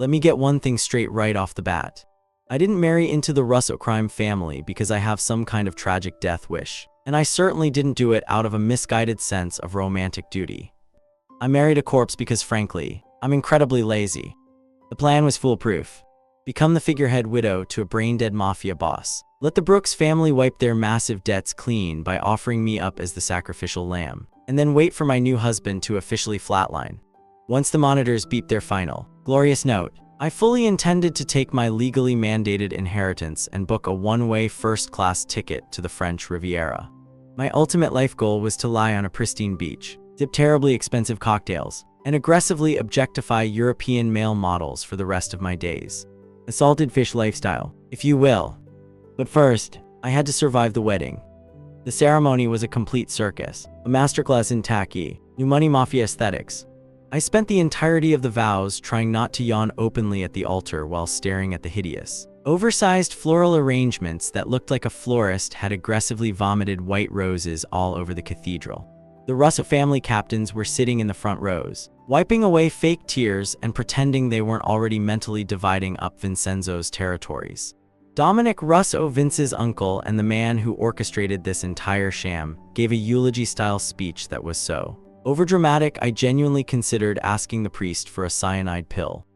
Let me get one thing straight right off the bat. I didn't marry into the Russo crime family because I have some kind of tragic death wish, and I certainly didn't do it out of a misguided sense of romantic duty. I married a corpse because, frankly, I'm incredibly lazy. The plan was foolproof. Become the figurehead widow to a brain-dead mafia boss. Let the Brooks family wipe their massive debts clean by offering me up as the sacrificial lamb, and then wait for my new husband to officially flatline. Once the monitors beep their final, glorious note, I fully intended to take my legally mandated inheritance and book a one-way first-class ticket to the French Riviera. My ultimate life goal was to lie on a pristine beach, sip terribly expensive cocktails, and aggressively objectify European male models for the rest of my days. A salted fish lifestyle, if you will. But first, I had to survive the wedding. The ceremony was a complete circus, a masterclass in tacky, new money mafia aesthetics. I spent the entirety of the vows trying not to yawn openly at the altar while staring at the hideous, oversized floral arrangements that looked like a florist had aggressively vomited white roses all over the cathedral. The Russo family captains were sitting in the front rows, wiping away fake tears and pretending they weren't already mentally dividing up Vincenzo's territories. Dominic Russo, Vince's uncle and the man who orchestrated this entire sham, gave a eulogy-style speech that was so overdramatic I genuinely considered asking the priest for a cyanide pill.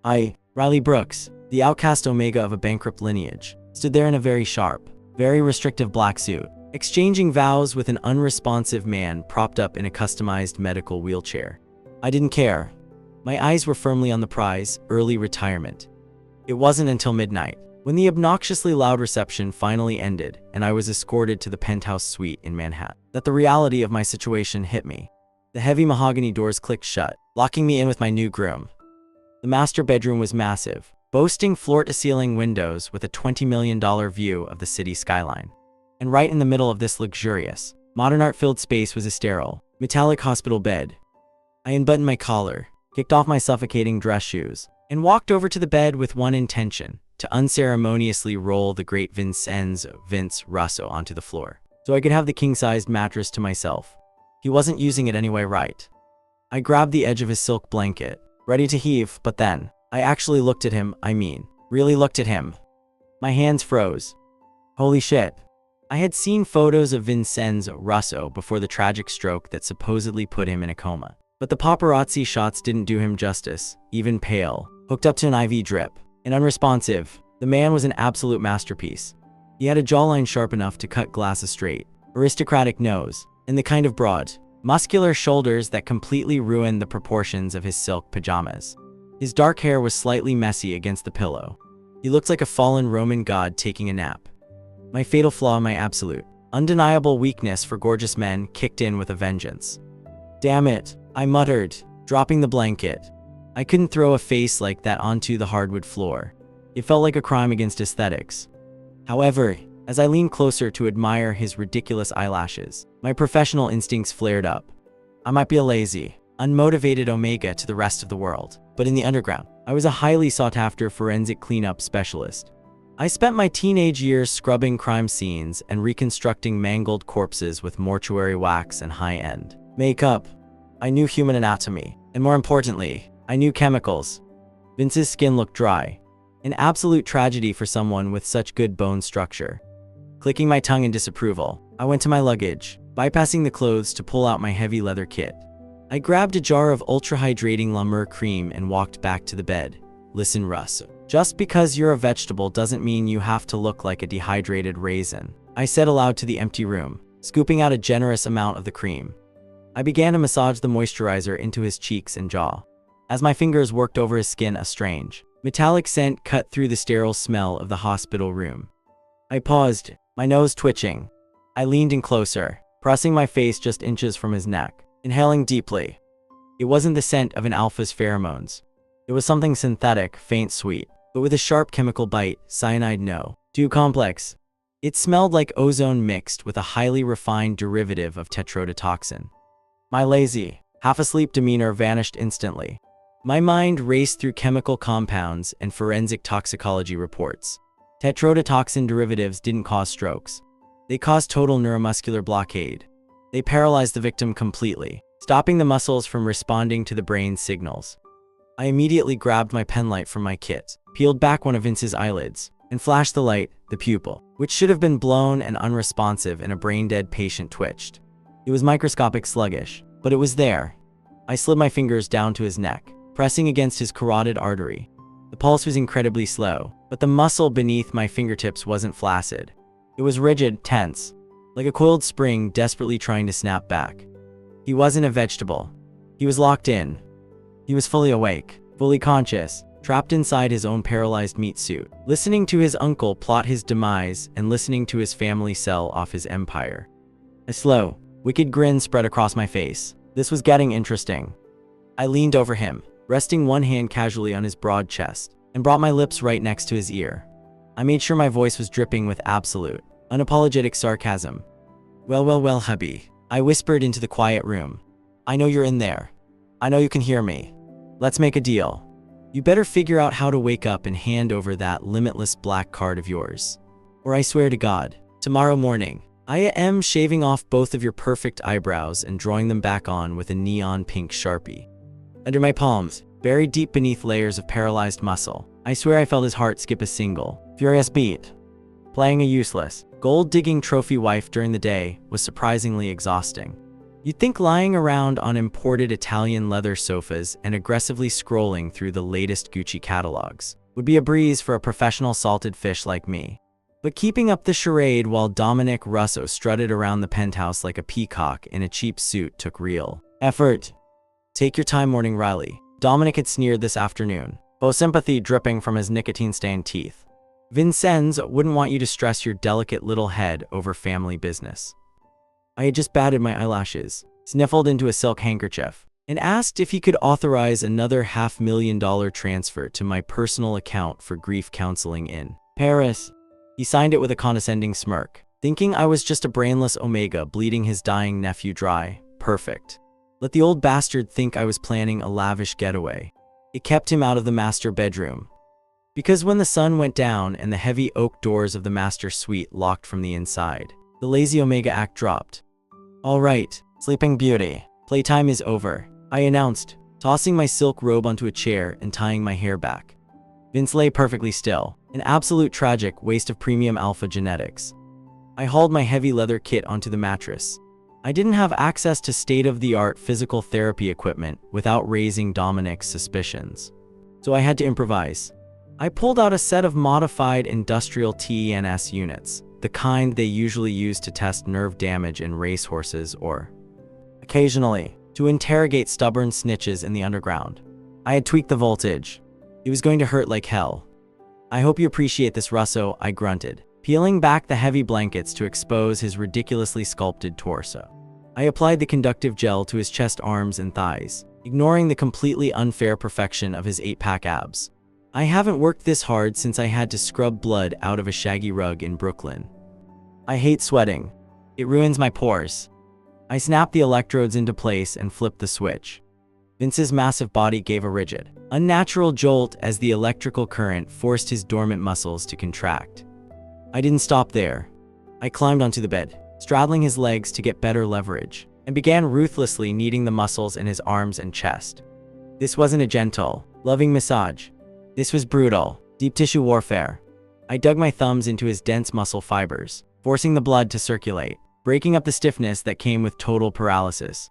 Riley Brooks, the outcast omega of a bankrupt lineage, stood there in a very sharp, very restrictive black suit, exchanging vows with an unresponsive man propped up in a customized medical wheelchair. I didn't care. My eyes were firmly on the prize, early retirement. It wasn't until midnight, when the obnoxiously loud reception finally ended and I was escorted to the penthouse suite in Manhattan, that the reality of my situation hit me. The heavy mahogany doors clicked shut, locking me in with my new groom. The master bedroom was massive, boasting floor-to-ceiling windows with a $20 million view of the city skyline. And right in the middle of this luxurious, modern art-filled space was a sterile, metallic hospital bed. I unbuttoned my collar, kicked off my suffocating dress shoes, and walked over to the bed with one intention, to unceremoniously roll the great Vince Russo onto the floor, so I could have the king-sized mattress to myself. He wasn't using it anyway, right? I grabbed the edge of his silk blanket, ready to heave, but then, I actually looked at him, really looked at him. My hands froze. Holy shit. I had seen photos of Vincenzo Russo before the tragic stroke that supposedly put him in a coma. But the paparazzi shots didn't do him justice. Even pale, hooked up to an IV drip, and unresponsive, the man was an absolute masterpiece. He had a jawline sharp enough to cut glasses straight, aristocratic nose, and the kind of broad, muscular shoulders that completely ruined the proportions of his silk pajamas. His dark hair was slightly messy against the pillow. He looked like a fallen Roman god taking a nap. My fatal flaw, my absolute, undeniable weakness for gorgeous men kicked in with a vengeance. Damn it, I muttered, dropping the blanket. I couldn't throw a face like that onto the hardwood floor. It felt like a crime against aesthetics. However, as I leaned closer to admire his ridiculous eyelashes, my professional instincts flared up. I might be a lazy, unmotivated omega to the rest of the world, but in the underground, I was a highly sought-after forensic cleanup specialist. I spent my teenage years scrubbing crime scenes and reconstructing mangled corpses with mortuary wax and high-end makeup. I knew human anatomy, and more importantly, I knew chemicals. Vince's skin looked dry, an absolute tragedy for someone with such good bone structure. Clicking my tongue in disapproval, I went to my luggage, bypassing the clothes to pull out my heavy leather kit. I grabbed a jar of ultra-hydrating La Mer cream and walked back to the bed. Listen, Russ, just because you're a vegetable doesn't mean you have to look like a dehydrated raisin, I said aloud to the empty room, scooping out a generous amount of the cream. I began to massage the moisturizer into his cheeks and jaw. As my fingers worked over his skin, a strange, metallic scent cut through the sterile smell of the hospital room. I paused, my nose twitching. I leaned in closer, pressing my face just inches from his neck, inhaling deeply. It wasn't the scent of an alpha's pheromones. It was something synthetic, faint sweet, but with a sharp chemical bite, cyanide no. Too complex. It smelled like ozone mixed with a highly refined derivative of tetrodotoxin. My lazy, half-asleep demeanor vanished instantly. My mind raced through chemical compounds and forensic toxicology reports. Tetrodotoxin derivatives didn't cause strokes. They caused total neuromuscular blockade. They paralyzed the victim completely, stopping the muscles from responding to the brain's signals. I immediately grabbed my penlight from my kit, peeled back one of Vince's eyelids, and flashed the light. The pupil, which should have been blown and unresponsive in a brain-dead patient, twitched. It was microscopic, sluggish, but it was there. I slid my fingers down to his neck, pressing against his carotid artery. The pulse was incredibly slow, but the muscle beneath my fingertips wasn't flaccid. It was rigid, tense, like a coiled spring desperately trying to snap back. He wasn't a vegetable. He was locked in. He was fully awake, fully conscious, trapped inside his own paralyzed meat suit, listening to his uncle plot his demise and listening to his family sell off his empire. A slow, wicked grin spread across my face. This was getting interesting. I leaned over him, resting one hand casually on his broad chest, and brought my lips right next to his ear. I made sure my voice was dripping with absolute, unapologetic sarcasm. Well, hubby," I whispered into the quiet room. "I know you're in there. I know you can hear me. Let's make a deal. You better figure out how to wake up and hand over that limitless black card of yours. Or I swear to God, tomorrow morning, I am shaving off both of your perfect eyebrows and drawing them back on with a neon pink Sharpie. Under my palms, buried deep beneath layers of paralyzed muscle, I swear I felt his heart skip a single, furious beat. Playing a useless, gold-digging trophy wife during the day was surprisingly exhausting. You'd think lying around on imported Italian leather sofas and aggressively scrolling through the latest Gucci catalogs would be a breeze for a professional salted fish like me. But keeping up the charade while Dominic Russo strutted around the penthouse like a peacock in a cheap suit took real effort. "Take your time, Morning Riley," Dominic had sneered this afternoon, both sympathy dripping from his nicotine-stained teeth. "Vincenz wouldn't want you to stress your delicate little head over family business." I had just batted my eyelashes, sniffled into a silk handkerchief, and asked if he could authorize another $500,000 transfer to my personal account for grief counseling in Paris. He signed it with a condescending smirk, thinking I was just a brainless Omega bleeding his dying nephew dry. Perfect. Let the old bastard think I was planning a lavish getaway. It kept him out of the master bedroom. Because when the sun went down and the heavy oak doors of the master suite locked from the inside, the lazy Omega act dropped. "All right, Sleeping Beauty, playtime is over," I announced, tossing my silk robe onto a chair and tying my hair back. Vince lay perfectly still, an absolute tragic waste of premium alpha genetics. I hauled my heavy leather kit onto the mattress. I didn't have access to state-of-the-art physical therapy equipment without raising Dominic's suspicions, so I had to improvise. I pulled out a set of modified industrial TENS units, the kind they usually use to test nerve damage in racehorses or, occasionally, to interrogate stubborn snitches in the underground. I had tweaked the voltage. It was going to hurt like hell. "I hope you appreciate this, Russo," I grunted, peeling back the heavy blankets to expose his ridiculously sculpted torso. I applied the conductive gel to his chest, arms, and thighs, ignoring the completely unfair perfection of his 8-pack abs. I haven't worked this hard since I had to scrub blood out of a shaggy rug in Brooklyn. I hate sweating. It ruins my pores. I snapped the electrodes into place and flipped the switch. Vince's massive body gave a rigid, unnatural jolt as the electrical current forced his dormant muscles to contract. I didn't stop there. I climbed onto the bed, straddling his legs to get better leverage, and began ruthlessly kneading the muscles in his arms and chest. This wasn't a gentle, loving massage. This was brutal, deep tissue warfare. I dug my thumbs into his dense muscle fibers, forcing the blood to circulate, breaking up the stiffness that came with total paralysis.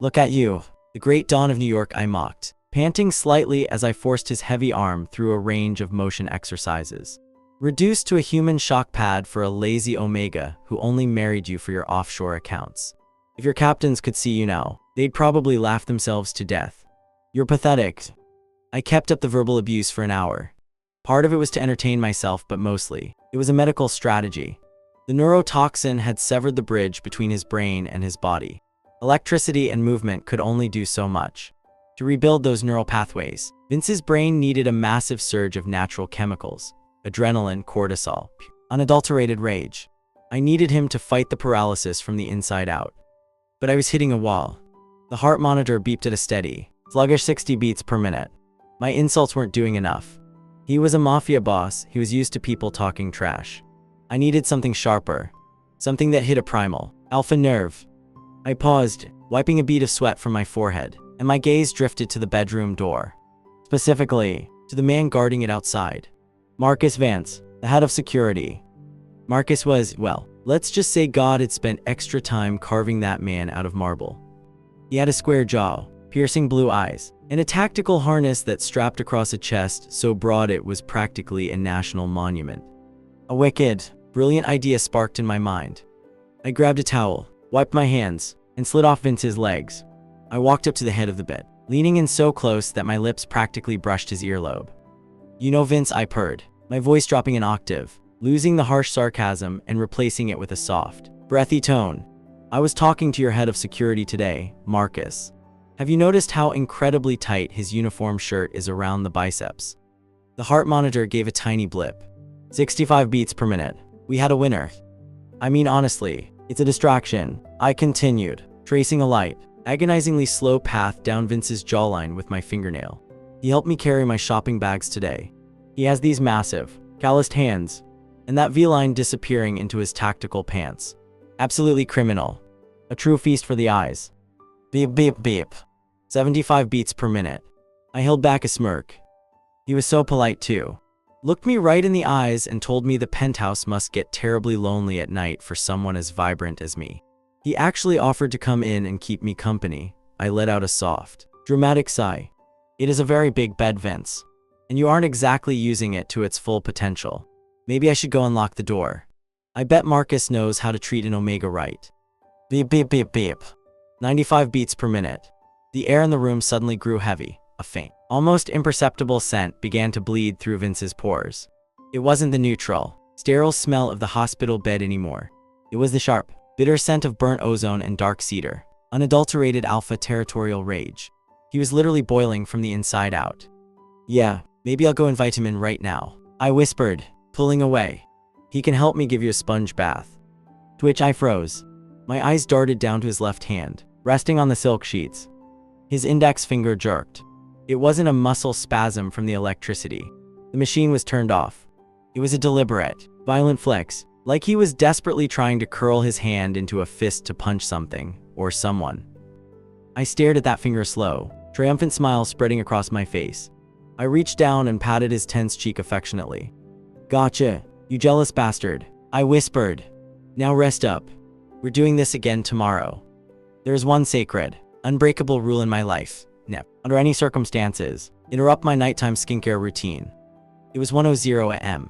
"Look at you, the great dawn of New York," I mocked, panting slightly as I forced his heavy arm through a range of motion exercises. "Reduced to a human shock pad for a lazy Omega who only married you for your offshore accounts. If your captains could see you now, they'd probably laugh themselves to death. You're pathetic." I kept up the verbal abuse for an hour. Part of it was to entertain myself, but mostly, it was a medical strategy. The neurotoxin had severed the bridge between his brain and his body. Electricity and movement could only do so much. To rebuild those neural pathways, Vince's brain needed a massive surge of natural chemicals, adrenaline, cortisol, unadulterated rage. I needed him to fight the paralysis from the inside out. But I was hitting a wall. The heart monitor beeped at a steady, sluggish 60 beats per minute. My insults weren't doing enough. He was a mafia boss. He was used to people talking trash. I needed something sharper, something that hit a primal, alpha nerve. I paused, wiping a bead of sweat from my forehead, and my gaze drifted to the bedroom door. specifically to the man guarding it outside. Marcus Vance, the head of security. Marcus was, well, let's just say God had spent extra time carving that man out of marble. He had a square jaw, piercing blue eyes, and a tactical harness that strapped across a chest so broad it was practically a national monument. A wicked, brilliant idea sparked in my mind. I grabbed a towel, wiped my hands, and slid off Vince's legs. I walked up to the head of the bed, leaning in so close that my lips practically brushed his earlobe. "You know, Vince," I purred, my voice dropping an octave, losing the harsh sarcasm and replacing it with a soft, breathy tone. "I was talking to your head of security today, Marcus. Have you noticed how incredibly tight his uniform shirt is around the biceps?" The heart monitor gave a tiny blip. 65 beats per minute. We had a winner. "I mean, honestly, it's a distraction," I continued, tracing a light, agonizingly slow path down Vince's jawline with my fingernail. "He helped me carry my shopping bags today. He has these massive, calloused hands, and that V-line disappearing into his tactical pants. Absolutely criminal. A true feast for the eyes." Beep, beep, beep. 75 beats per minute. I held back a smirk. He was so polite too. Looked me right in the eyes and told me the penthouse must get terribly lonely at night for someone as vibrant as me. He actually offered to come in and keep me company. I let out a soft, dramatic sigh. "It is a very big bed, Vince, and you aren't exactly using it to its full potential. Maybe I should go unlock the door. I bet Marcus knows how to treat an omega right." Beep, beep, beep, beep. 95 beats per minute. The air in the room suddenly grew heavy. A faint, almost imperceptible scent began to bleed through Vince's pores. It wasn't the neutral, sterile smell of the hospital bed anymore. It was the sharp, bitter scent of burnt ozone and dark cedar, unadulterated alpha territorial rage. He was literally boiling from the inside out. "Yeah, maybe I'll go invite him in right now," I whispered, pulling away. "He can help me give you a sponge bath." To which I froze. My eyes darted down to his left hand, resting on the silk sheets. His index finger jerked. It wasn't a muscle spasm from the electricity. The machine was turned off. It was a deliberate, violent flex, like he was desperately trying to curl his hand into a fist to punch something, or someone. I stared at that finger slow, triumphant smile spreading across my face. I reached down and patted his tense cheek affectionately. "Gotcha, you jealous bastard," I whispered. "Now rest up. We're doing this again tomorrow." There is one sacred, unbreakable rule in my life. Never, under any circumstances, interrupt my nighttime skincare routine. It was 1:00 a.m.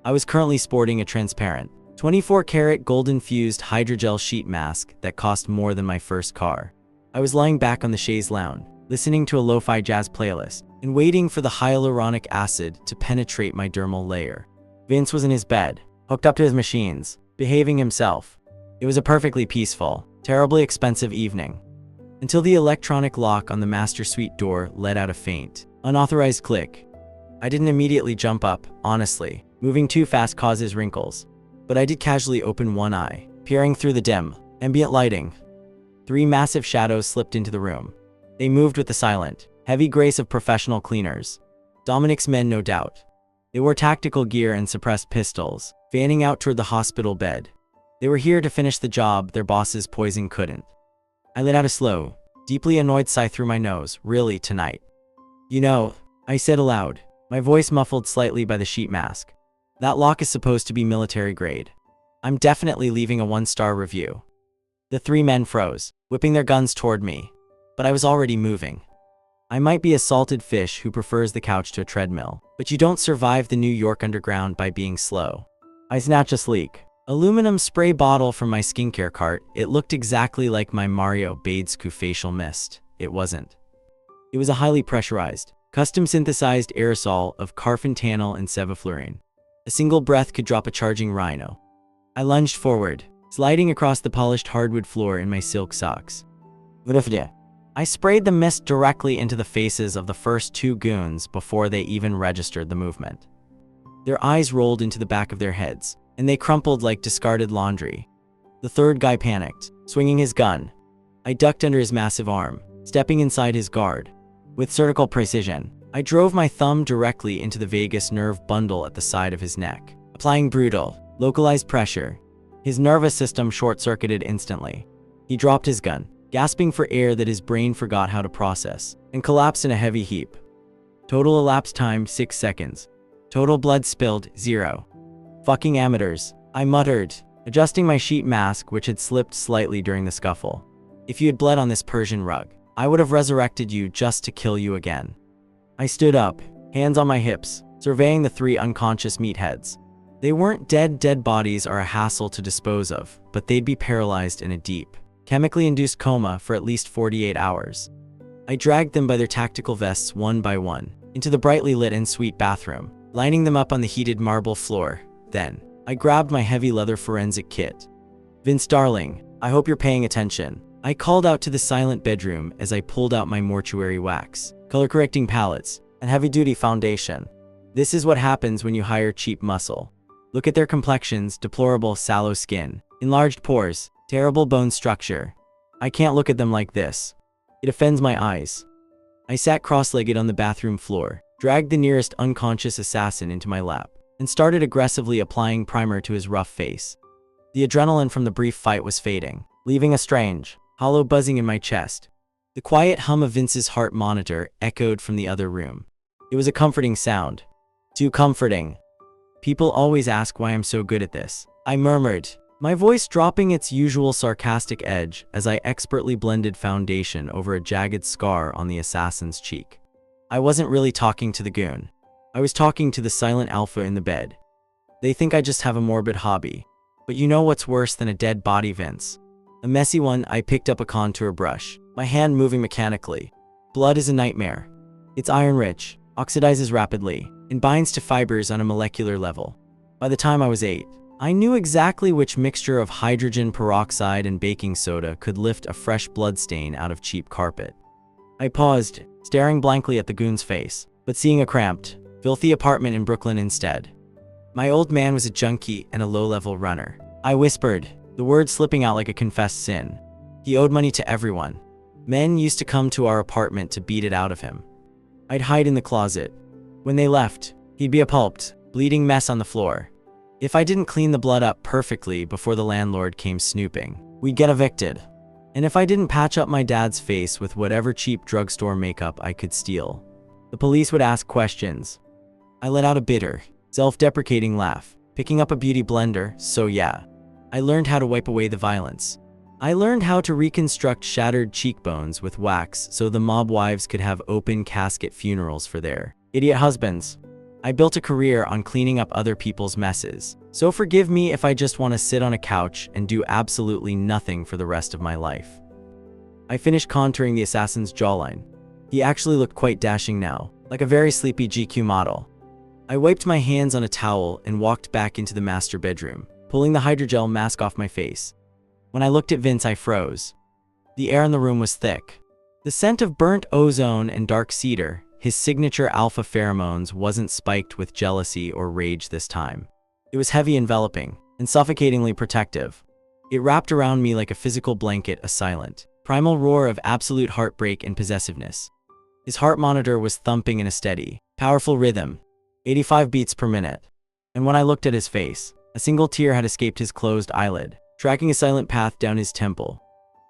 I was currently sporting a transparent, 24-karat gold-infused hydrogel sheet mask that cost more than my first car. I was lying back on the chaise lounge, listening to a lo-fi jazz playlist, and waiting for the hyaluronic acid to penetrate my dermal layer. Vince was in his bed, hooked up to his machines, behaving himself. It was a perfectly peaceful, terribly expensive evening. Until the electronic lock on the master suite door let out a faint, unauthorized click. I didn't immediately jump up, honestly. Moving too fast causes wrinkles. But I did casually open one eye, peering through the dim, ambient lighting. 3 massive shadows slipped into the room. They moved with the silent, heavy grace of professional cleaners. Dominic's men, no doubt. They wore tactical gear and suppressed pistols, fanning out toward the hospital bed. They were here to finish the job their boss's poison couldn't. I let out a slow, deeply annoyed sigh through my nose. "Really, tonight?" "You know," I said aloud, my voice muffled slightly by the sheet mask. "That lock is supposed to be military grade. I'm definitely leaving a 1-star review." The 3 men froze, whipping their guns toward me. But I was already moving. I might be a salted fish who prefers the couch to a treadmill, but you don't survive the New York underground by being slow. I snatched a sleek, aluminum spray bottle from my skincare cart. It looked exactly like my Mario Badescu facial mist. It wasn't. It was a highly pressurized, custom-synthesized aerosol of carfentanil and sevoflurane. A single breath could drop a charging rhino. I lunged forward, sliding across the polished hardwood floor in my silk socks. I sprayed the mist directly into the faces of the first 2 goons before they even registered the movement. Their eyes rolled into the back of their heads, and they crumpled like discarded laundry. The 3rd guy panicked, swinging his gun. I ducked under his massive arm, stepping inside his guard. With surgical precision, I drove my thumb directly into the vagus nerve bundle at the side of his neck, applying brutal, localized pressure. His nervous system short-circuited instantly. He dropped his gun, gasping for air that his brain forgot how to process, and collapsed in a heavy heap. Total elapsed time 6 seconds. Total blood spilled 0. Fucking amateurs, I muttered, adjusting my sheet mask which had slipped slightly during the scuffle. If you had bled on this Persian rug, I would have resurrected you just to kill you again. I stood up, hands on my hips, surveying the 3 unconscious meatheads. They weren't dead bodies are a hassle to dispose of, but they'd be paralyzed in a deep, chemically induced coma for at least 48 hours. I dragged them by their tactical vests one by one, into the brightly lit en suite bathroom, lining them up on the heated marble floor. Then, I grabbed my heavy leather forensic kit. Vince darling, I hope you're paying attention. I called out to the silent bedroom as I pulled out my mortuary wax, color-correcting palettes, and heavy-duty foundation. This is what happens when you hire cheap muscle. Look at their complexions, deplorable sallow skin, enlarged pores, terrible bone structure. I can't look at them like this. It offends my eyes. I sat cross-legged on the bathroom floor, dragged the nearest unconscious assassin into my lap, and started aggressively applying primer to his rough face. The adrenaline from the brief fight was fading, leaving a strange, hollow buzzing in my chest. The quiet hum of Vince's heart monitor echoed from the other room. It was a comforting sound. Too comforting. People always ask why I'm so good at this, I murmured, my voice dropping its usual sarcastic edge as I expertly blended foundation over a jagged scar on the assassin's cheek. I wasn't really talking to the goon. I was talking to the silent alpha in the bed. They think I just have a morbid hobby. But you know what's worse than a dead body, Vince? A messy one. I picked up a contour brush, my hand moving mechanically. Blood is a nightmare. It's iron-rich, oxidizes rapidly, and binds to fibers on a molecular level. By the time I was 8, I knew exactly which mixture of hydrogen peroxide and baking soda could lift a fresh blood stain out of cheap carpet. I paused, staring blankly at the goon's face, but seeing a cramped, filthy apartment in Brooklyn instead. My old man was a junkie and a low-level runner. I whispered, the words slipping out like a confessed sin. He owed money to everyone. Men used to come to our apartment to beat it out of him. I'd hide in the closet. When they left, he'd be a pulped, bleeding mess on the floor. If I didn't clean the blood up perfectly before the landlord came snooping, we'd get evicted. And if I didn't patch up my dad's face with whatever cheap drugstore makeup I could steal, the police would ask questions. I let out a bitter, self-deprecating laugh, picking up a beauty blender. So yeah, I learned how to wipe away the violence. I learned how to reconstruct shattered cheekbones with wax so the mob wives could have open casket funerals for their idiot husbands. I built a career on cleaning up other people's messes. So forgive me if I just want to sit on a couch and do absolutely nothing for the rest of my life. I finished contouring the assassin's jawline. He actually looked quite dashing now, like a very sleepy GQ model. I wiped my hands on a towel and walked back into the master bedroom, pulling the hydrogel mask off my face. When I looked at Vince, I froze. The air in the room was thick. The scent of burnt ozone and dark cedar, his signature alpha pheromones, wasn't spiked with jealousy or rage this time. It was heavy, enveloping, and suffocatingly protective. It wrapped around me like a physical blanket, a silent, primal roar of absolute heartbreak and possessiveness. His heart monitor was thumping in a steady, powerful rhythm, 85 beats per minute. And when I looked at his face, a single tear had escaped his closed eyelid, tracking a silent path down his temple.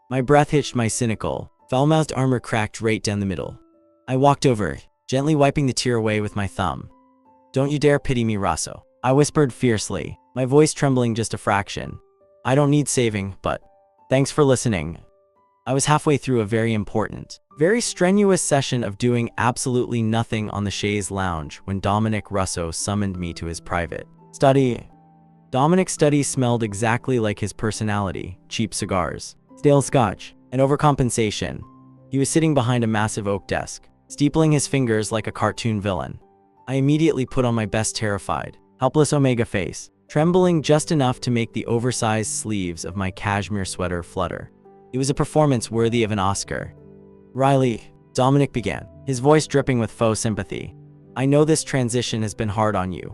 My breath hitched, my cynical, foul-mouthed armor cracked right down the middle. I walked over, gently wiping the tear away with my thumb. Don't you dare pity me, Rosso, I whispered fiercely, my voice trembling just a fraction. I don't need saving, but thanks for listening. I was halfway through a very important, very strenuous session of doing absolutely nothing on the chaise lounge when Dominic Russo summoned me to his private study. Dominic's study smelled exactly like his personality: cheap cigars, stale scotch, and overcompensation. He was sitting behind a massive oak desk, steepling his fingers like a cartoon villain. I immediately put on my best terrified, helpless Omega face, trembling just enough to make the oversized sleeves of my cashmere sweater flutter. It was a performance worthy of an Oscar. Riley, Dominic began, his voice dripping with faux sympathy. I know this transition has been hard on you,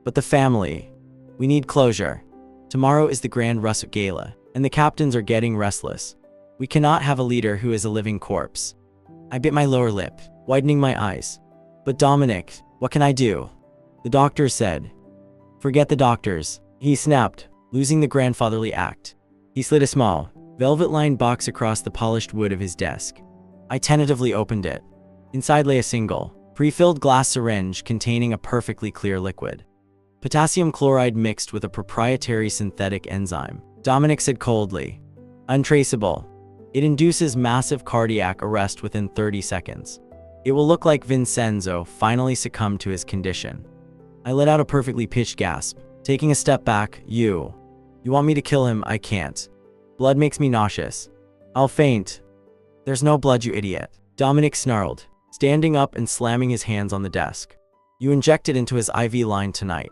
but the family, we need closure. Tomorrow is the Grand Russo Gala, and the captains are getting restless. We cannot have a leader who is a living corpse. I bit my lower lip, widening my eyes. But Dominic, what can I do? The doctors said. Forget the doctors, he snapped, losing the grandfatherly act. He slid a small, velvet-lined box across the polished wood of his desk. I tentatively opened it. Inside lay a single, Pre-filled glass syringe containing a perfectly clear liquid. Potassium chloride mixed with a proprietary synthetic enzyme. Dominic said coldly. Untraceable. It induces massive cardiac arrest within 30 seconds. It will look like Vincenzo finally succumbed to his condition. I let out a perfectly pitched gasp. Taking a step back, You want me to kill him? I can't. Blood makes me nauseous. I'll faint. There's no blood, you idiot. Dominic snarled, standing up and slamming his hands on the desk. You inject it into his IV line tonight.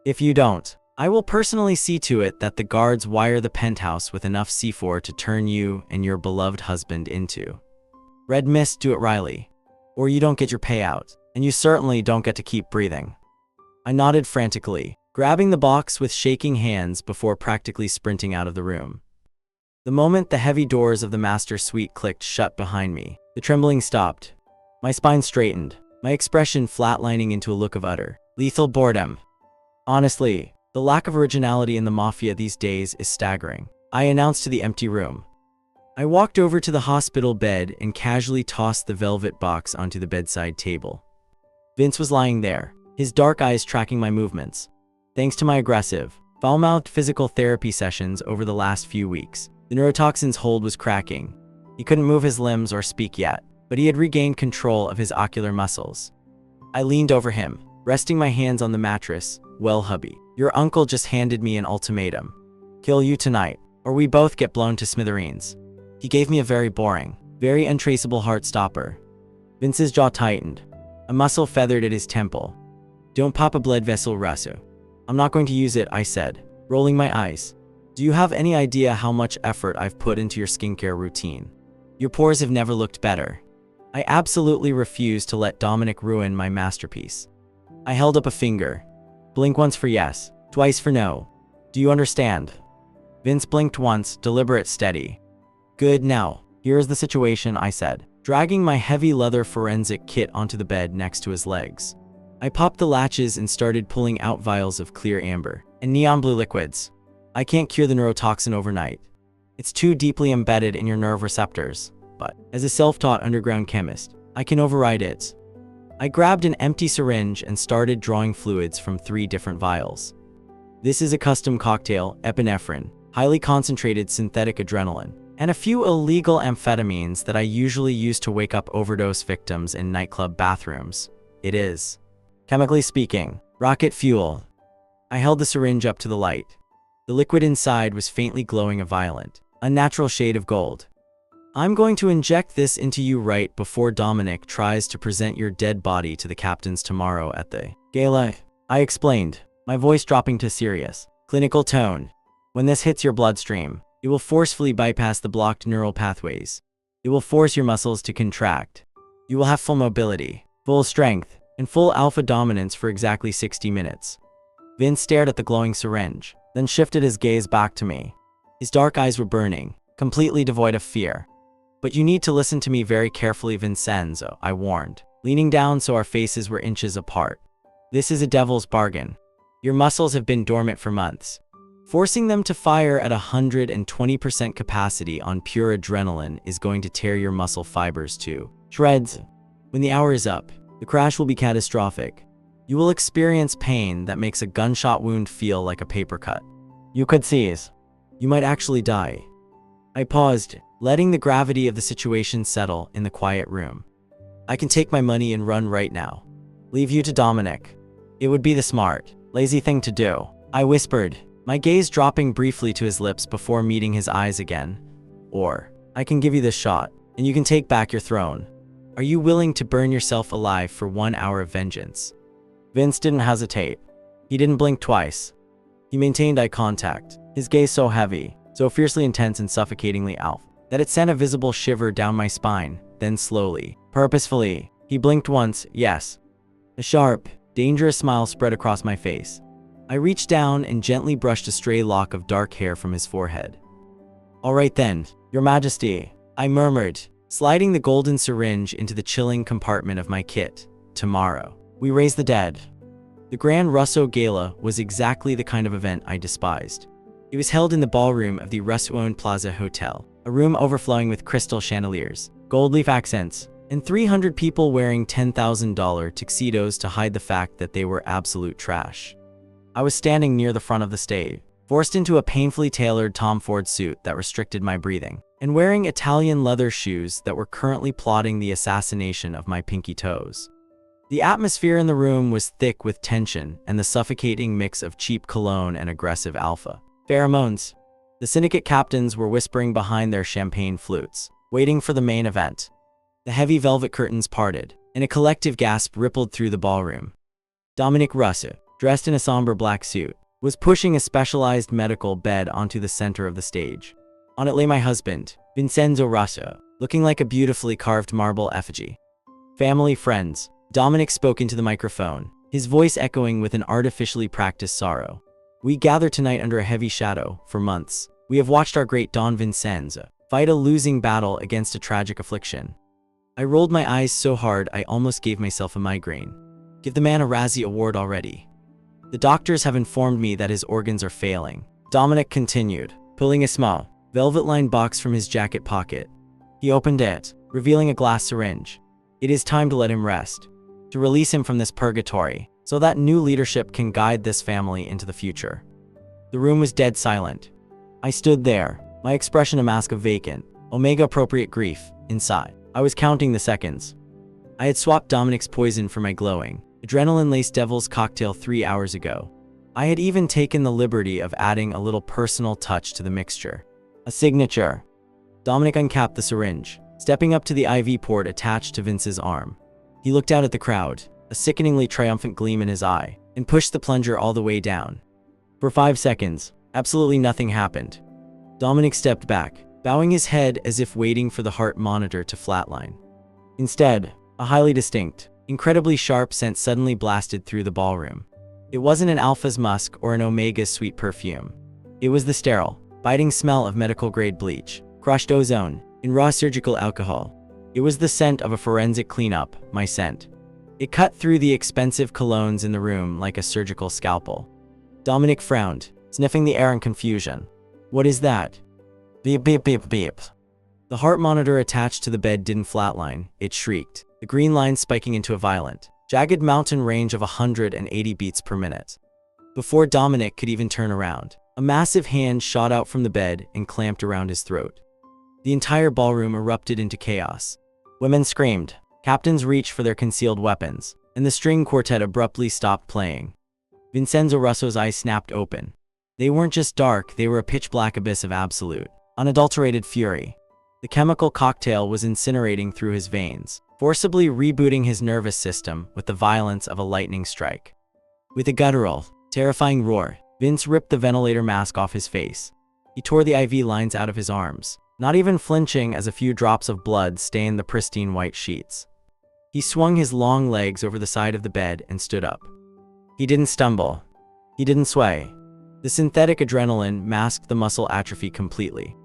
If you don't, I will personally see to it that the guards wire the penthouse with enough C4 to turn you and your beloved husband into red mist. Do it, Riley. Or you don't get your payout, and you certainly don't get to keep breathing. I nodded frantically, grabbing the box with shaking hands before practically sprinting out of the room. The moment the heavy doors of the master suite clicked shut behind me, the trembling stopped. My spine straightened, my expression flatlining into a look of utter, lethal boredom. Honestly, the lack of originality in the Mafia these days is staggering, I announced to the empty room. I walked over to the hospital bed and casually tossed the velvet box onto the bedside table. Vince was lying there, his dark eyes tracking my movements. Thanks to my aggressive, foul-mouthed physical therapy sessions over the last few weeks, the neurotoxin's hold was cracking. He couldn't move his limbs or speak yet, but he had regained control of his ocular muscles. I leaned over him, resting my hands on the mattress. Well, hubby, your uncle just handed me an ultimatum. Kill you tonight, or we both get blown to smithereens. He gave me a very boring, very untraceable heart stopper. Vince's jaw tightened. A muscle feathered at his temple. Don't pop a blood vessel, Russo. I'm not going to use it, I said, rolling my eyes. Do you have any idea how much effort I've put into your skincare routine? Your pores have never looked better. I absolutely refuse to let Dominic ruin my masterpiece. I held up a finger. Blink once for yes, twice for no. Do you understand? Vince blinked once, deliberate, steady. Good, now, here's the situation, I said, dragging my heavy leather forensic kit onto the bed next to his legs. I popped the latches and started pulling out vials of clear amber and neon blue liquids. I can't cure the neurotoxin overnight. It's too deeply embedded in your nerve receptors, but as a self-taught underground chemist, I can override it. I grabbed an empty syringe and started drawing fluids from 3 different vials. This is a custom cocktail, epinephrine, highly concentrated synthetic adrenaline, and a few illegal amphetamines that I usually use to wake up overdose victims in nightclub bathrooms. It is, chemically speaking, rocket fuel. I held the syringe up to the light. The liquid inside was faintly glowing a violent, unnatural shade of gold. I'm going to inject this into you right before Dominic tries to present your dead body to the captains tomorrow at the gala, I explained, my voice dropping to serious, clinical tone. When this hits your bloodstream, it will forcefully bypass the blocked neural pathways. It will force your muscles to contract. You will have full mobility, full strength, and full alpha dominance for exactly 60 minutes. Vince stared at the glowing syringe, then shifted his gaze back to me. His dark eyes were burning, completely devoid of fear. But you need to listen to me very carefully, Vincenzo, I warned, leaning down so our faces were inches apart. This is a devil's bargain. Your muscles have been dormant for months. Forcing them to fire at 120% capacity on pure adrenaline is going to tear your muscle fibers to shreds. When the hour is up, the crash will be catastrophic. You will experience pain that makes a gunshot wound feel like a paper cut. You could seize. You might actually die. I paused, letting the gravity of the situation settle in the quiet room. I can take my money and run right now. Leave you to Dominic. It would be the smart, lazy thing to do, I whispered, my gaze dropping briefly to his lips before meeting his eyes again. Or, I can give you this shot, and you can take back your throne. Are you willing to burn yourself alive for 1 hour of vengeance? Vince didn't hesitate. He didn't blink twice. He maintained eye contact, his gaze so heavy, so fiercely intense and suffocatingly alpha, that it sent a visible shiver down my spine. Then slowly, purposefully, he blinked once, yes. A sharp, dangerous smile spread across my face. I reached down and gently brushed a stray lock of dark hair from his forehead. All right then, Your Majesty, I murmured, sliding the golden syringe into the chilling compartment of my kit. Tomorrow, we raise the dead. The Grand Russo Gala was exactly the kind of event I despised. It was held in the ballroom of the Russo-owned Plaza Hotel, a room overflowing with crystal chandeliers, gold leaf accents, and 300 people wearing $10,000 tuxedos to hide the fact that they were absolute trash. I was standing near the front of the stage, forced into a painfully tailored Tom Ford suit that restricted my breathing, and wearing Italian leather shoes that were currently plotting the assassination of my pinky toes. The atmosphere in the room was thick with tension and the suffocating mix of cheap cologne and aggressive alpha pheromones. The syndicate captains were whispering behind their champagne flutes, waiting for the main event. The heavy velvet curtains parted, and a collective gasp rippled through the ballroom. Dominic Russo, dressed in a somber black suit, was pushing a specialized medical bed onto the center of the stage. On it lay my husband, Vincenzo Russo, looking like a beautifully carved marble effigy. Family, friends, Dominic spoke into the microphone, his voice echoing with an artificially practiced sorrow. We gather tonight under a heavy shadow. For months, we have watched our great Don Vincenzo fight a losing battle against a tragic affliction. I rolled my eyes so hard I almost gave myself a migraine. Give the man a Razzie Award already. The doctors have informed me that his organs are failing. Dominic continued, pulling a small, velvet-lined box from his jacket pocket. He opened it, revealing a glass syringe. It is time to let him rest, to release him from this purgatory, so that new leadership can guide this family into the future. The room was dead silent. I stood there, my expression a mask of vacant, omega-appropriate grief, inside. I was counting the seconds. I had swapped Dominic's poison for my glowing, adrenaline-laced devil's cocktail 3 hours ago. I had even taken the liberty of adding a little personal touch to the mixture. A signature. Dominic uncapped the syringe, stepping up to the IV port attached to Vince's arm. He looked out at the crowd, a sickeningly triumphant gleam in his eye, and pushed the plunger all the way down. For 5 seconds, absolutely nothing happened. Dominic stepped back, bowing his head as if waiting for the heart monitor to flatline. Instead, a highly distinct, incredibly sharp scent suddenly blasted through the ballroom. It wasn't an Alpha's musk or an Omega's sweet perfume. It was the sterile, biting smell of medical-grade bleach, crushed ozone, and raw surgical alcohol. It was the scent of a forensic cleanup, my scent. It cut through the expensive colognes in the room like a surgical scalpel. Dominic frowned, sniffing the air in confusion. What is that? Beep, beep, beep, beep. The heart monitor attached to the bed didn't flatline, it shrieked, the green line spiking into a violent, jagged mountain range of 180 beats per minute. Before Dominic could even turn around, a massive hand shot out from the bed and clamped around his throat. The entire ballroom erupted into chaos. Women screamed, captains reached for their concealed weapons, and the string quartet abruptly stopped playing. Vincenzo Russo's eyes snapped open. They weren't just dark, they were a pitch-black abyss of absolute, unadulterated fury. The chemical cocktail was incinerating through his veins, forcibly rebooting his nervous system with the violence of a lightning strike. With a guttural, terrifying roar, Vince ripped the ventilator mask off his face. He tore the IV lines out of his arms, not even flinching as a few drops of blood stained the pristine white sheets. He swung his long legs over the side of the bed and stood up. He didn't stumble. He didn't sway. The synthetic adrenaline masked the muscle atrophy completely.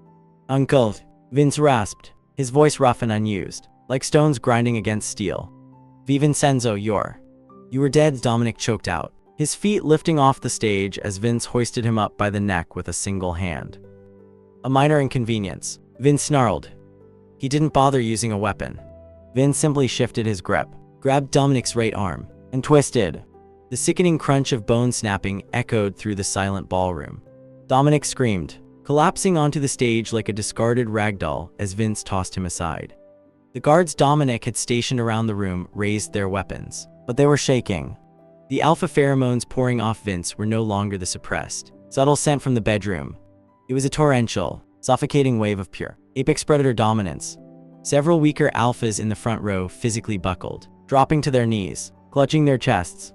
Uncle, Vince rasped, his voice rough and unused, like stones grinding against steel. Vincenzo, you were dead, Dominic choked out, his feet lifting off the stage as Vince hoisted him up by the neck with a single hand. A minor inconvenience, Vince snarled. He didn't bother using a weapon. Vince simply shifted his grip, grabbed Dominic's right arm, and twisted. The sickening crunch of bone snapping echoed through the silent ballroom. Dominic screamed, collapsing onto the stage like a discarded ragdoll as Vince tossed him aside. The guards Dominic had stationed around the room raised their weapons, but they were shaking. The alpha pheromones pouring off Vince were no longer the suppressed, subtle scent from the bedroom. It was a torrential, suffocating wave of pure, apex predator dominance. Several weaker alphas in the front row physically buckled, dropping to their knees, clutching their chests.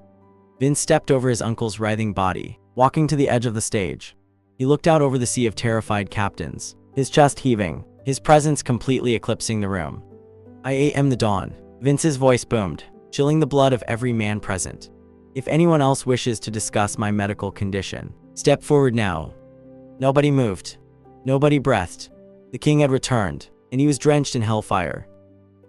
Vince stepped over his uncle's writhing body, walking to the edge of the stage. He looked out over the sea of terrified captains, his chest heaving, his presence completely eclipsing the room. I am the dawn, Vince's voice boomed, chilling the blood of every man present. If anyone else wishes to discuss my medical condition, step forward now. Nobody moved. Nobody breathed. The king had returned, and he was drenched in hellfire.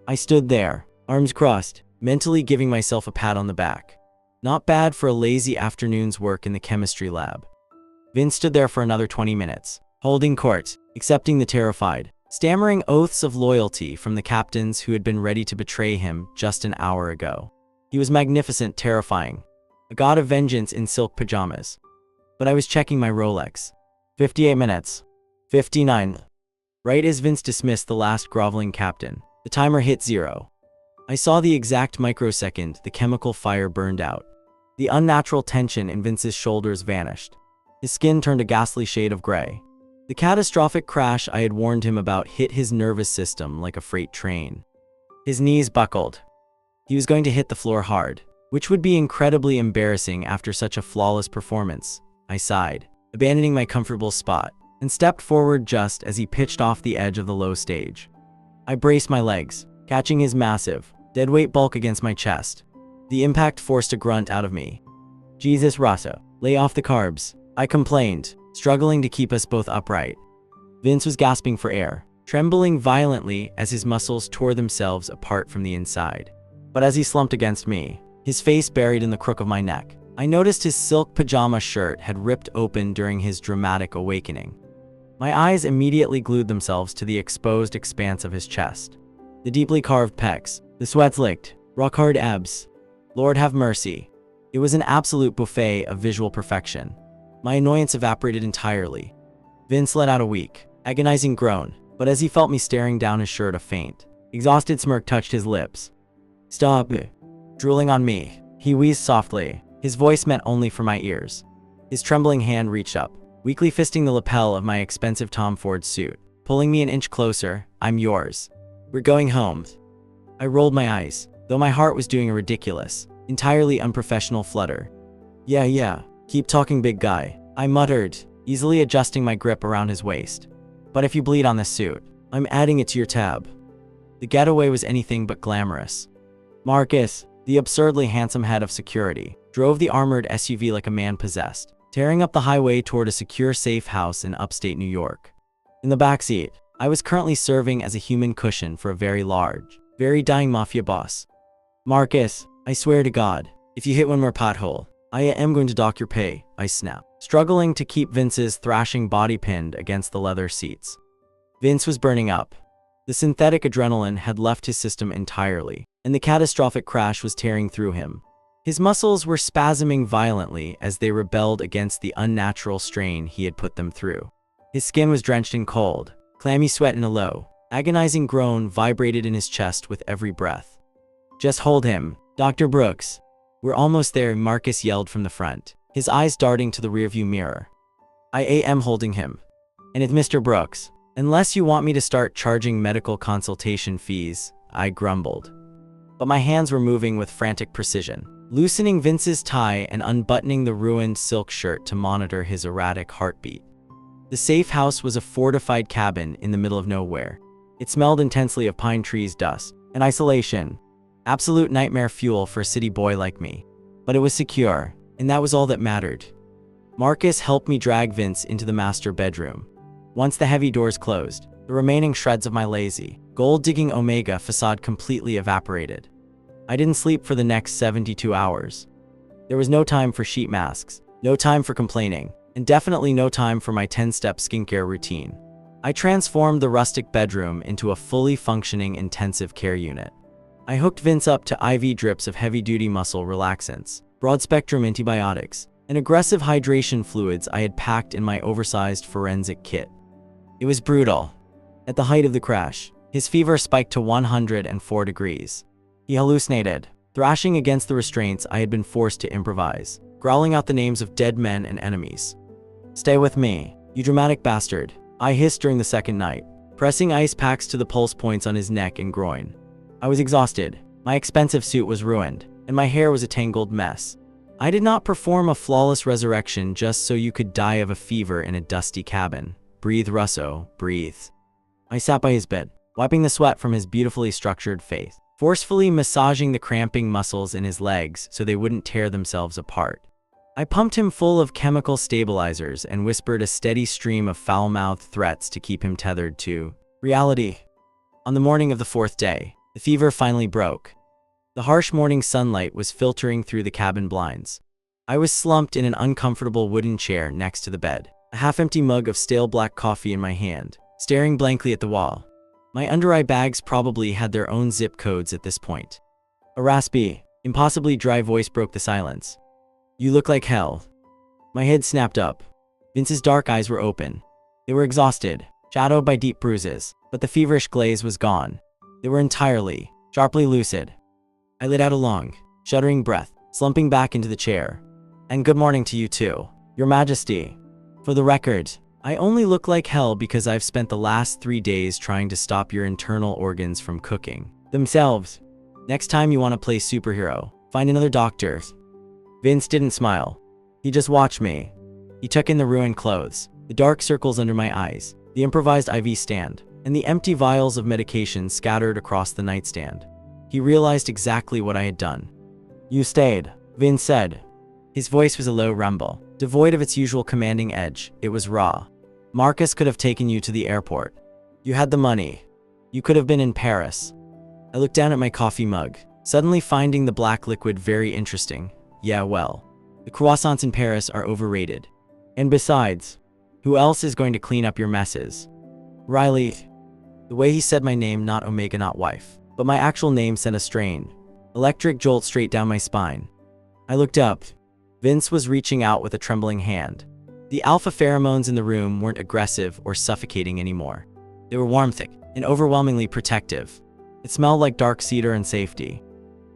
I stood there, arms crossed, mentally giving myself a pat on the back. Not bad for a lazy afternoon's work in the chemistry lab. Vince stood there for another 20 minutes, holding court, accepting the terrified, stammering oaths of loyalty from the captains who had been ready to betray him just an hour ago. He was magnificent, terrifying, a god of vengeance in silk pajamas. But I was checking my Rolex. 58 minutes. 59. Right as Vince dismissed the last groveling captain, the timer hit 0. I saw the exact microsecond the chemical fire burned out. The unnatural tension in Vince's shoulders vanished. His skin turned a ghastly shade of gray. The catastrophic crash I had warned him about hit his nervous system like a freight train. His knees buckled. He was going to hit the floor hard, which would be incredibly embarrassing after such a flawless performance. I sighed, abandoning my comfortable spot, and stepped forward just as he pitched off the edge of the low stage. I braced my legs, catching his massive, deadweight bulk against my chest. The impact forced a grunt out of me. "Jesus, Rosso, lay off the carbs," I complained, struggling to keep us both upright. Vince was gasping for air, trembling violently as his muscles tore themselves apart from the inside. But as he slumped against me, his face buried in the crook of my neck, I noticed his silk pajama shirt had ripped open during his dramatic awakening. My eyes immediately glued themselves to the exposed expanse of his chest. The deeply carved pecs, the sweat-licked, rock-hard abs. Lord have mercy. It was an absolute buffet of visual perfection. My annoyance evaporated entirely. Vince let out a weak, agonizing groan, but as he felt me staring down his shirt, a faint, exhausted smirk touched his lips. "Stop drooling on me," he wheezed softly, his voice meant only for my ears. His trembling hand reached up, weakly fisting the lapel of my expensive Tom Ford suit, pulling me an inch closer. "I'm yours. We're going home." I rolled my eyes, though my heart was doing a ridiculous, entirely unprofessional flutter. Yeah, keep talking, big guy," I muttered, easily adjusting my grip around his waist. "But if you bleed on this suit, I'm adding it to your tab." The getaway was anything but glamorous. Marcus, the absurdly handsome head of security, drove the armored SUV like a man possessed, tearing up the highway toward a secure safe house in upstate New York. In the backseat, I was currently serving as a human cushion for a very large, very dying mafia boss. "Marcus, I swear to God, if you hit one more pothole, I am going to dock your pay," I snapped, struggling to keep Vince's thrashing body pinned against the leather seats. Vince was burning up. The synthetic adrenaline had left his system entirely, and the catastrophic crash was tearing through him. His muscles were spasming violently as they rebelled against the unnatural strain he had put them through. His skin was drenched in cold, clammy sweat, and a low, agonizing groan vibrated in his chest with every breath. "Just hold him, Dr. Brooks. We're almost there," Marcus yelled from the front, his eyes darting to the rearview mirror. "I am holding him. And it's Mr. Brooks. Unless you want me to start charging medical consultation fees," I grumbled. But my hands were moving with frantic precision, loosening Vince's tie and unbuttoning the ruined silk shirt to monitor his erratic heartbeat. The safe house was a fortified cabin in the middle of nowhere. It smelled intensely of pine trees, dust, and isolation. Absolute nightmare fuel for a city boy like me. But it was secure, and that was all that mattered. Marcus helped me drag Vince into the master bedroom. Once the heavy doors closed, the remaining shreds of my lazy, gold-digging Omega facade completely evaporated. I didn't sleep for the next 72 hours. There was no time for sheet masks, no time for complaining, and definitely no time for my 10-step skincare routine. I transformed the rustic bedroom into a fully functioning intensive care unit. I hooked Vince up to IV drips of heavy-duty muscle relaxants, broad-spectrum antibiotics, and aggressive hydration fluids I had packed in my oversized forensic kit. It was brutal. At the height of the crash, his fever spiked to 104 degrees. He hallucinated, thrashing against the restraints I had been forced to improvise, growling out the names of dead men and enemies. "Stay with me, you dramatic bastard," I hissed during the second night, pressing ice packs to the pulse points on his neck and groin. I was exhausted, my expensive suit was ruined, and my hair was a tangled mess. I did not perform a flawless resurrection just so you could die of a fever in a dusty cabin. "Breathe, Russo, breathe." I sat by his bed, wiping the sweat from his beautifully structured face, forcefully massaging the cramping muscles in his legs so they wouldn't tear themselves apart. I pumped him full of chemical stabilizers and whispered a steady stream of foul-mouthed threats to keep him tethered to reality. On the morning of the fourth day, the fever finally broke. The harsh morning sunlight was filtering through the cabin blinds. I was slumped in an uncomfortable wooden chair next to the bed, a half-empty mug of stale black coffee in my hand, staring blankly at the wall. My under-eye bags probably had their own zip codes at this point. A raspy, impossibly dry voice broke the silence. "You look like hell." My head snapped up. Vince's dark eyes were open. They were exhausted, shadowed by deep bruises, but the feverish glaze was gone. They were entirely, sharply lucid. I let out a long, shuddering breath, slumping back into the chair. "And good morning to you too, Your Majesty. For the record, I only look like hell because I've spent the last 3 days trying to stop your internal organs from cooking themselves. Next time you want to play superhero, find another doctor." Vince didn't smile. He just watched me. He took in the ruined clothes, the dark circles under my eyes, the improvised IV stand, and the empty vials of medication scattered across the nightstand. He realized exactly what I had done. "You stayed," Vince said. His voice was a low rumble, devoid of its usual commanding edge. It was raw. "Marcus could have taken you to the airport. You had the money. You could have been in Paris." I looked down at my coffee mug, suddenly finding the black liquid very interesting. Yeah, well, the croissants in Paris are overrated. And besides, who else is going to clean up your messes? Riley. The way he said my name, not Omega, not wife, but my actual name, sent a strain, electric jolt straight down my spine. I looked up. Vince was reaching out with a trembling hand. The alpha pheromones in the room weren't aggressive or suffocating anymore. They were warm, thick, and overwhelmingly protective. It smelled like dark cedar and safety.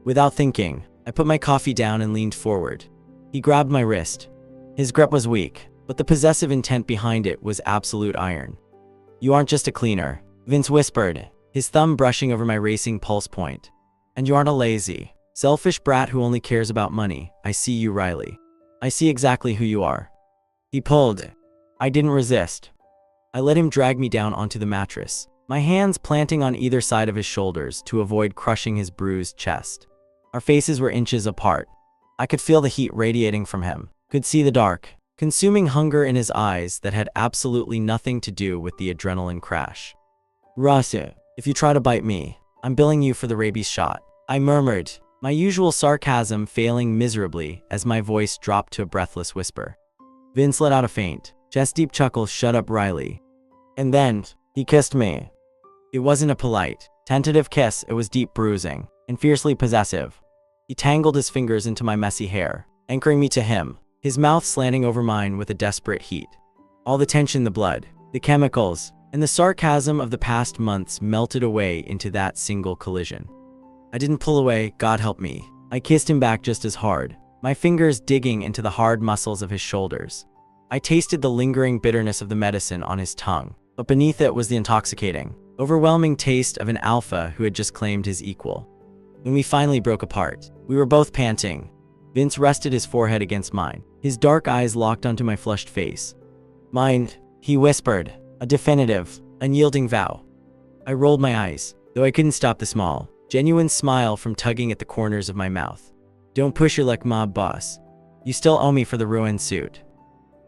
Without thinking, I put my coffee down and leaned forward. He grabbed my wrist. His grip was weak, but the possessive intent behind it was absolute iron. "You aren't just a cleaner," Vince whispered, his thumb brushing over my racing pulse point. "And you aren't a lazy, selfish brat who only cares about money. I see you, Riley. I see exactly who you are." He pulled. I didn't resist. I let him drag me down onto the mattress, my hands planting on either side of his shoulders to avoid crushing his bruised chest. Our faces were inches apart. I could feel the heat radiating from him, could see the dark, consuming hunger in his eyes that had absolutely nothing to do with the adrenaline crash. "Russ, if you try to bite me, I'm billing you for the rabies shot," I murmured, my usual sarcasm failing miserably as my voice dropped to a breathless whisper. Vince let out a faint, chest-deep chuckle. "Shut up, Riley." And then, he kissed me. It wasn't a polite, tentative kiss, it was deep, bruising, and fiercely possessive. He tangled his fingers into my messy hair, anchoring me to him, his mouth slanting over mine with a desperate heat. All the tension, the blood, the chemicals, and the sarcasm of the past months melted away into that single collision. I didn't pull away, God help me. I kissed him back just as hard, my fingers digging into the hard muscles of his shoulders. I tasted the lingering bitterness of the medicine on his tongue, but beneath it was the intoxicating, overwhelming taste of an alpha who had just claimed his equal. When we finally broke apart, we were both panting. Vince rested his forehead against mine, his dark eyes locked onto my flushed face. "Mine," he whispered, a definitive, unyielding vow. I rolled my eyes, though I couldn't stop the small, genuine smile from tugging at the corners of my mouth. "Don't push your luck, mob boss. You still owe me for the ruined suit."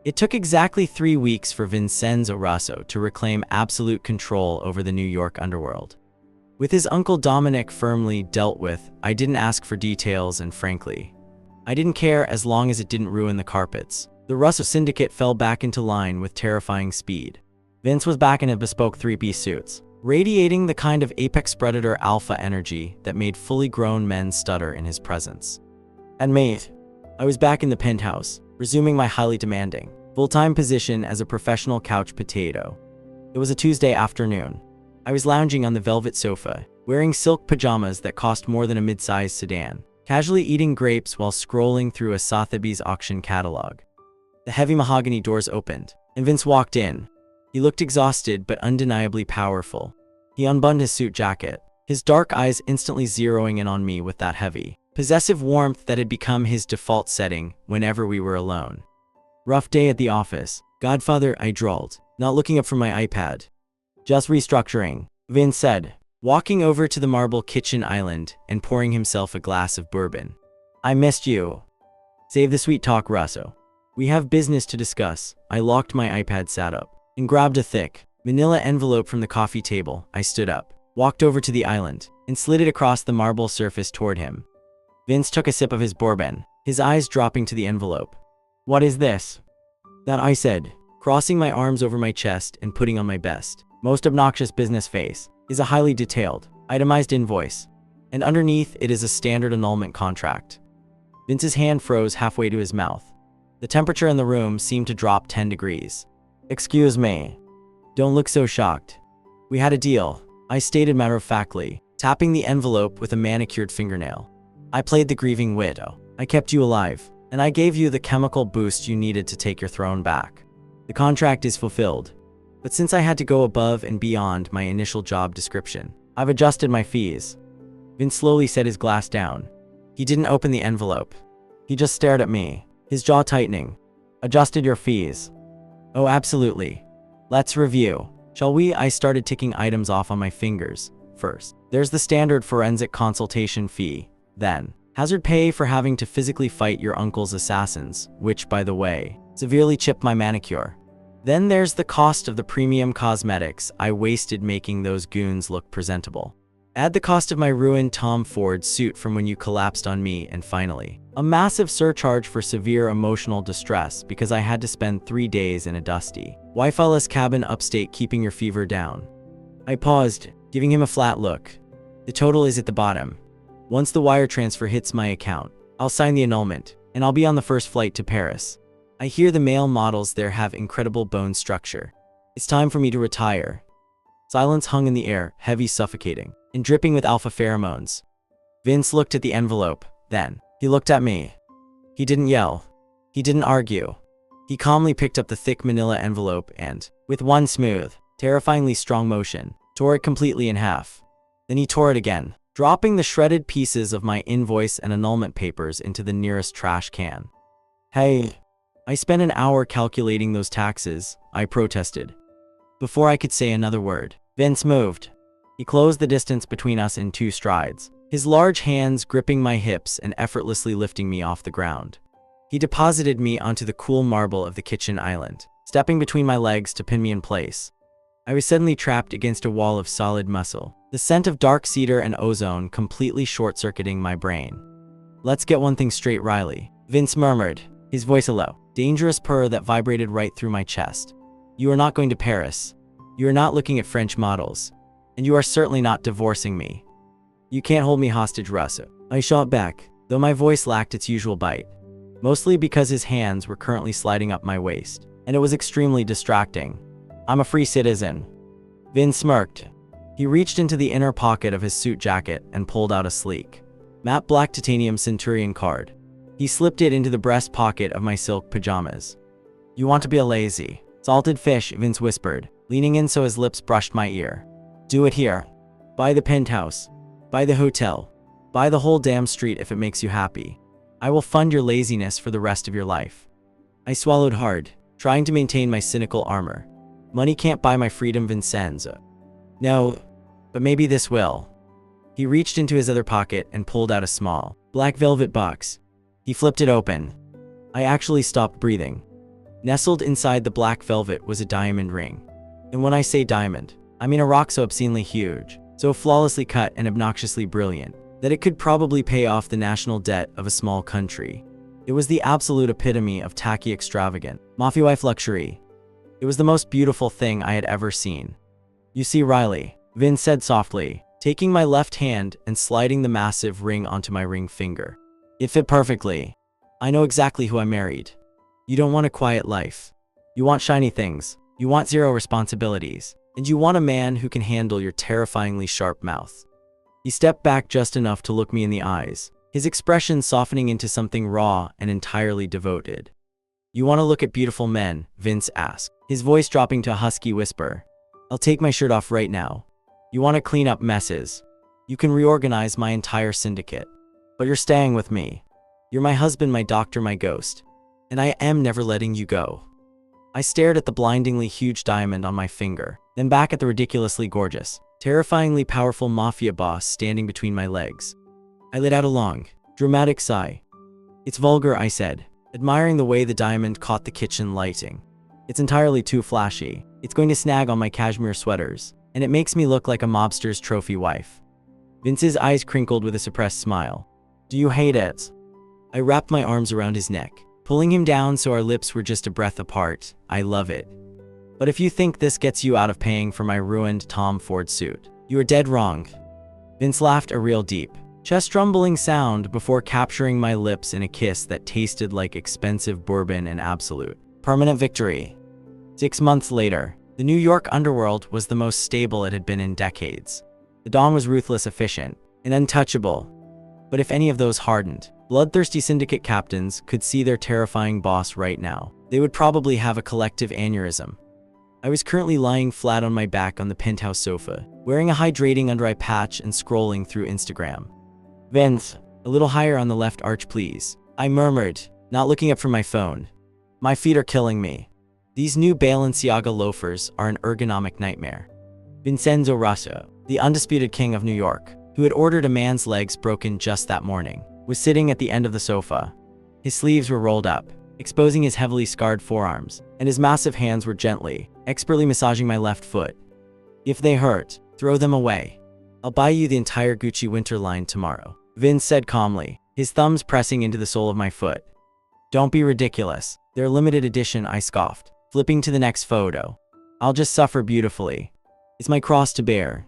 It took exactly 3 weeks for Vincenzo Rosso to reclaim absolute control over the New York underworld. With his uncle Dominic firmly dealt with, I didn't ask for details, and frankly, I didn't care as long as it didn't ruin the carpets. The Rosso syndicate fell back into line with terrifying speed. Vince was back in a bespoke 3-piece suits, radiating the kind of apex predator alpha energy that made fully grown men stutter in his presence. And mate, I was back in the penthouse, resuming my highly demanding, full-time position as a professional couch potato. It was a Tuesday afternoon. I was lounging on the velvet sofa, wearing silk pajamas that cost more than a mid-sized sedan, casually eating grapes while scrolling through a Sotheby's auction catalog. The heavy mahogany doors opened, and Vince walked in. He looked exhausted but undeniably powerful. He unbuttoned his suit jacket, his dark eyes instantly zeroing in on me with that heavy, possessive warmth that had become his default setting whenever we were alone. "Rough day at the office, Godfather," I drawled, not looking up from my iPad. "Just restructuring," Vince said, walking over to the marble kitchen island and pouring himself a glass of bourbon. "I missed you." "Save the sweet talk, Rosso. We have business to discuss." I locked my iPad, sat up, and grabbed a thick, manila envelope from the coffee table. I stood up, walked over to the island, and slid it across the marble surface toward him. Vince took a sip of his bourbon, his eyes dropping to the envelope. "What is this?" "That," I said, crossing my arms over my chest and putting on my best, most obnoxious business face, is a highly detailed, itemized invoice, and underneath it is a standard annulment contract. Vince's hand froze halfway to his mouth. The temperature in the room seemed to drop 10 degrees. "Excuse me. Don't look so shocked. We had a deal," I stated matter-of-factly, tapping the envelope with a manicured fingernail. "I played the grieving widow. I kept you alive, and I gave you the chemical boost you needed to take your throne back. The contract is fulfilled. But since I had to go above and beyond my initial job description, I've adjusted my fees." Vince slowly set his glass down. He didn't open the envelope. He just stared at me, his jaw tightening. "Adjusted your fees?" "Oh, absolutely. Let's review, shall we?" I started ticking items off on my fingers. First, there's the standard forensic consultation fee. Then, hazard pay for having to physically fight your uncle's assassins, which, by the way, severely chipped my manicure. Then there's the cost of the premium cosmetics I wasted making those goons look presentable. Add the cost of my ruined Tom Ford suit from when you collapsed on me, and finally, a massive surcharge for severe emotional distress because I had to spend 3 days in a dusty, Wi-Fi-less cabin upstate keeping your fever down. I paused, giving him a flat look. "The total is at the bottom. Once the wire transfer hits my account, I'll sign the annulment, and I'll be on the first flight to Paris. I hear the male models there have incredible bone structure. It's time for me to retire." Silence hung in the air, heavy, suffocating, and dripping with alpha pheromones. Vince looked at the envelope, then he looked at me. He didn't yell. He didn't argue. He calmly picked up the thick manila envelope and, with one smooth, terrifyingly strong motion, tore it completely in half. Then he tore it again, dropping the shredded pieces of my invoice and annulment papers into the nearest trash can. "Hey, I spent an hour calculating those taxes," I protested. Before I could say another word, Vince moved. He closed the distance between us in 2 strides, his large hands gripping my hips and effortlessly lifting me off the ground. He deposited me onto the cool marble of the kitchen island, stepping between my legs to pin me in place. I was suddenly trapped against a wall of solid muscle, the scent of dark cedar and ozone completely short-circuiting my brain. "Let's get one thing straight, Riley," Vince murmured, his voice a low, dangerous purr that vibrated right through my chest. "You are not going to Paris. You are not looking at French models. And you are certainly not divorcing me. You can't hold me hostage, Russ." I shot back, though my voice lacked its usual bite, mostly because his hands were currently sliding up my waist, and it was extremely distracting. "I'm a free citizen." Vin smirked. He reached into the inner pocket of his suit jacket and pulled out a sleek, matte black titanium Centurion card. He slipped it into the breast pocket of my silk pajamas. "You want to be a lazy, salted fish," Vince whispered, leaning in so his lips brushed my ear. "Do it here. Buy the penthouse. Buy the hotel. Buy the whole damn street if it makes you happy. I will fund your laziness for the rest of your life." I swallowed hard, trying to maintain my cynical armor. Money can't buy my freedom, Vincenzo. "No, but maybe this will." He reached into his other pocket and pulled out a small, black velvet box. He flipped it open. I actually stopped breathing. Nestled inside the black velvet was a diamond ring. And when I say diamond, I mean a rock so obscenely huge, so flawlessly cut and obnoxiously brilliant, that it could probably pay off the national debt of a small country. It was the absolute epitome of tacky extravagant, mafia wife luxury. It was the most beautiful thing I had ever seen. "You see, Riley," Vin said softly, taking my left hand and sliding the massive ring onto my ring finger. It fit perfectly. "I know exactly who I married. You don't want a quiet life. You want shiny things. You want zero responsibilities. And you want a man who can handle your terrifyingly sharp mouth." He stepped back just enough to look me in the eyes, his expression softening into something raw and entirely devoted. "You want to look at beautiful men?" Vince asked, his voice dropping to a husky whisper. "I'll take my shirt off right now. You want to clean up messes? You can reorganize my entire syndicate. But you're staying with me. You're my husband, my doctor, my ghost. And I am never letting you go." I stared at the blindingly huge diamond on my finger, then back at the ridiculously gorgeous, terrifyingly powerful mafia boss standing between my legs. I let out a long, dramatic sigh. "It's vulgar," I said, admiring the way the diamond caught the kitchen lighting. "It's entirely too flashy. It's going to snag on my cashmere sweaters, and it makes me look like a mobster's trophy wife." Vince's eyes crinkled with a suppressed smile. "Do you hate it?" I wrapped my arms around his neck, pulling him down so our lips were just a breath apart. "I love it. But if you think this gets you out of paying for my ruined Tom Ford suit, you are dead wrong. Vince laughed a real deep, chest-rumbling sound before capturing my lips in a kiss that tasted like expensive bourbon and absolute permanent victory. 6 months later, the New York underworld was the most stable it had been in decades. The Dawn was ruthless, efficient, and untouchable. But if any of those hardened, bloodthirsty syndicate captains could see their terrifying boss right now, they would probably have a collective aneurysm. I was currently lying flat on my back on the penthouse sofa, wearing a hydrating under-eye patch and scrolling through Instagram. "Vince, a little higher on the left arch, please," I murmured, not looking up from my phone. "My feet are killing me. These new Balenciaga loafers are an ergonomic nightmare." Vincenzo Rosso, the undisputed king of New York, who had ordered a man's legs broken just that morning, was sitting at the end of the sofa. His sleeves were rolled up, exposing his heavily scarred forearms, and his massive hands were gently, expertly massaging my left foot. "If they hurt, throw them away. I'll buy you the entire Gucci winter line tomorrow," Vince said calmly, his thumbs pressing into the sole of my foot. "Don't be ridiculous. They're limited edition," I scoffed, flipping to the next photo. "I'll just suffer beautifully. It's my cross to bear."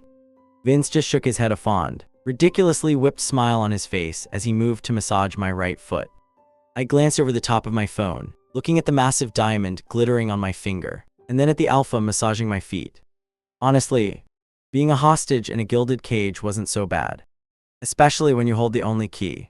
Vince just shook his head, a fond, ridiculously whipped smile on his face as he moved to massage my right foot. I glanced over the top of my phone, looking at the massive diamond glittering on my finger, and then at the alpha massaging my feet. Honestly, being a hostage in a gilded cage wasn't so bad. Especially when you hold the only key